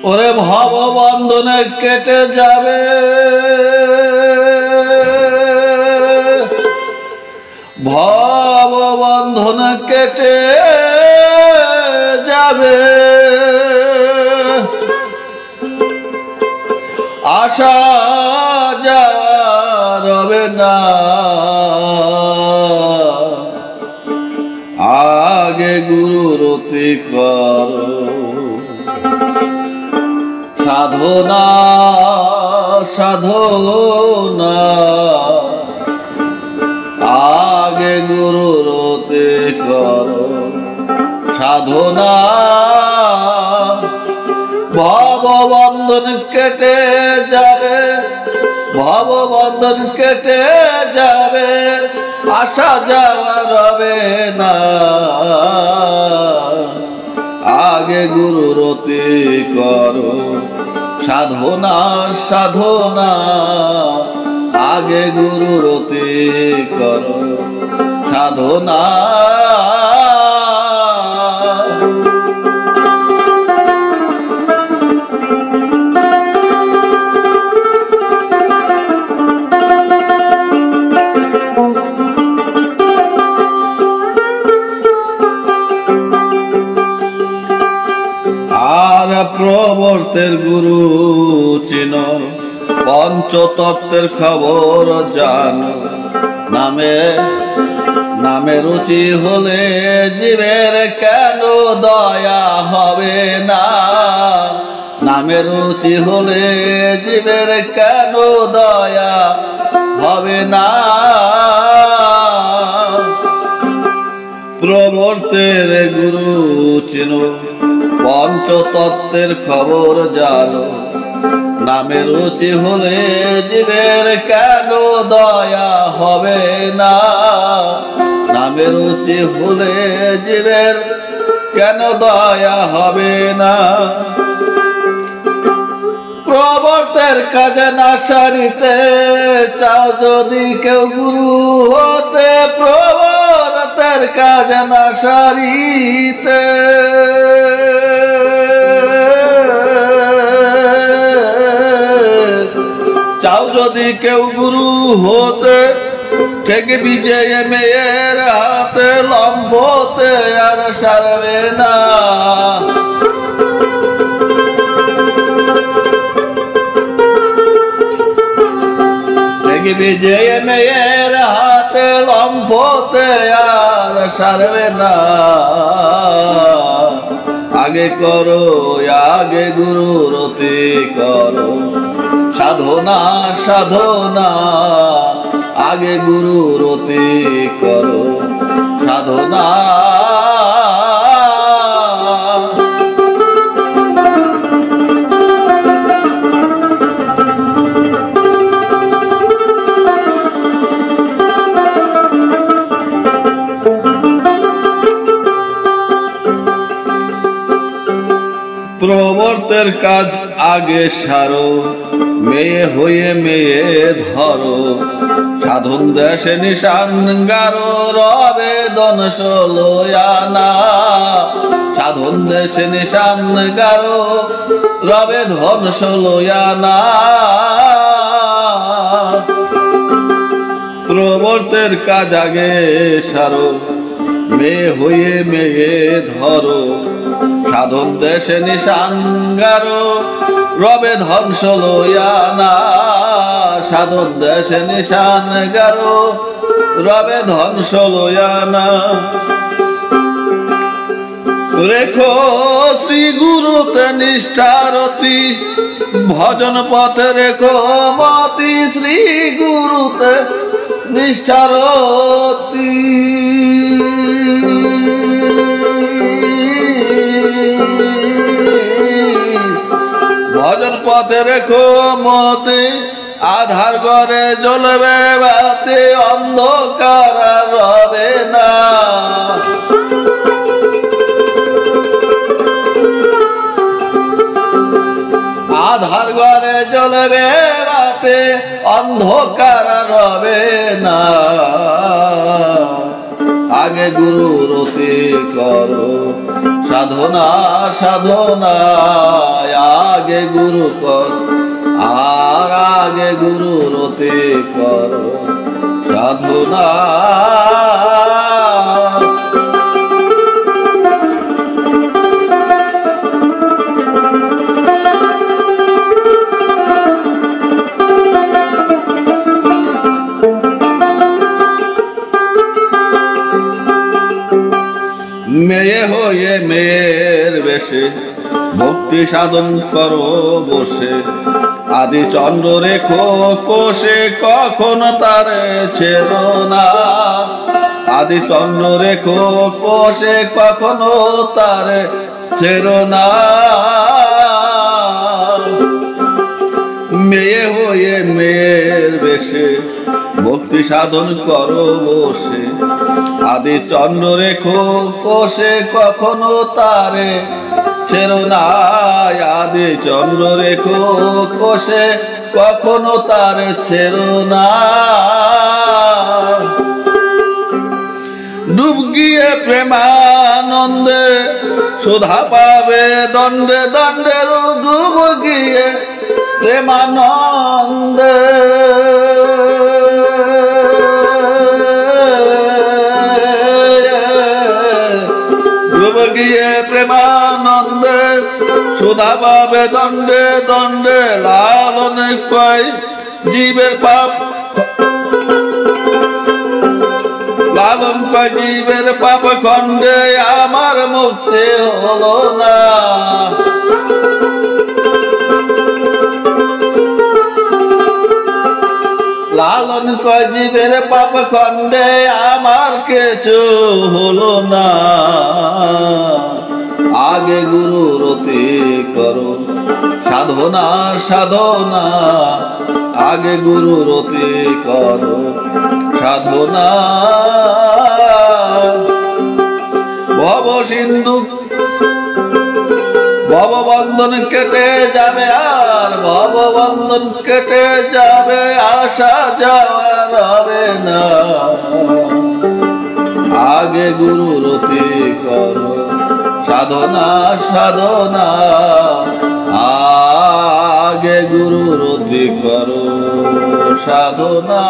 ওরে ভব বন্ধনে কেটে যাবে, ভব বন্ধনে কেটে যাবে, আশা যাওয়া রবে না। আগে গুরুর অতি কর সাধনা সাধনা, আগে গুরুর অতি কর সাধনা। ভব বন্ধন কেটে যাবে, ভব বন্ধন কেটে যাবে, আশা যাওয়া রবে না। আগে গুরুর অতি কর সাধনা সাধনা, আগে গুরুর অতি কর সাধনা। আর প্রবর্তের গুরু চিন, পঞ্চতত্ত্বের খবর জান। নামে নামে রুচি হলে জীবের কেন দয়া হবে না। নামে রুচি হলে জীবের কেন দয়া হবে না। প্রবর্তের গুরু চিন, পঞ্চতত্ত্বের খবর জানো। নামে রুচি হলে জীবের কেন দয়া হবে না। নামে রুচি হলে জীবের কেন দয়া হবে না। প্রবর্তের কাজে না সারিতে চাও যদি কেউ গুরু হতে, প্রবর্তের কাজে না সারিতে চাও যদি কেউ গুরু হতে, থেকে বিজয় মেয়ের হাতে লম্বতে আর সারবে না। থেকে বিজয় মেয়ের হাতে লম্বতে আর সারবে না। আগে করো আগে গুরুর অতি করো সাধনা সাধনা, আগে গুরুর অতি করো সাধনা। প্রবর্তের কাজ আগে সারো, মেয়ে হয়ে মেয়ে ধরো। সাধন দেশে নিশান গারো, রবে ধন ষোলয়ানা। সাধন দেশে নিশান গারো, রবে ধন ষোলয়ানা। প্রবর্তের কাজ আগে সারো, মেয়ে হয়ে মেয়ে ধরো। সাধন দেশে নিশান গারো, রবে ধন ষোলয়ানা। সাধন দেশে নিশান গারো, রবে ধন ষোলয়ানা। রেখো শ্রী গুরুতে নিষ্ঠারতি, ভজন পথে রেখো মতি। শ্রী গুরুতে নিষ্ঠারতি, ভজন পথে রেখো মতি। আধার ঘরে জ্বলবে বাতি, অন্ধকার রবে না। আধার ঘরে জ্বলবে বাতি, অন্ধকার রবে না। আগে গুরুর অতি করো সাধনা সাধনা আগে গুরু কর আর আগে গুরু রতে কর সাধনা। মেয়ে হয়ে মেয়ের বেশে ভক্তি সাধন করো বসে, আদি চন্দ্র রেখো কোষে কখনো তারে ছেড়ো না। আদি চন্দ্র রেখো কোষে কখনো তারে ছেড়ো না। মেয়ে হয়ে মেয়ের বেশে ভক্তি সাধন করো বসে, আদি চন্দ্র রেখো কোষে কখনো তারে ছেড়ো না। আদি চন্দ্র রেখো কোষে কখনো তারে ছেড়ো না। ডুব গিয়ে প্রেমানন্দে সুধা পাবে দণ্ডে দণ্ডে, ডুব গিয়ে প্রেমানন্দে ডুব গিয়ে প্রেমানন্দে সুধা পাবে দণ্ডে দণ্ডে। লালন কয় জীবের পাপ, লালন কয় জীবের পাপ খণ্ডে আমার মুক্তি হলো না। লালন কয় জীবের পাপ খণ্ডে আমার কিছু হলো না। আগে গুরু রতি করো সাধনা সাধনা, আগে গুরু রতি করো সাধনা। ভব সিন্ধু ভববন্ধন কেটে যাবে আর ভববন্ধন কেটে যাবে, আসা যাওয়ার হবে না। আগে গুরু রতি করো সাধনা সাধনা, আগে গুরু রতি করো সাধনা।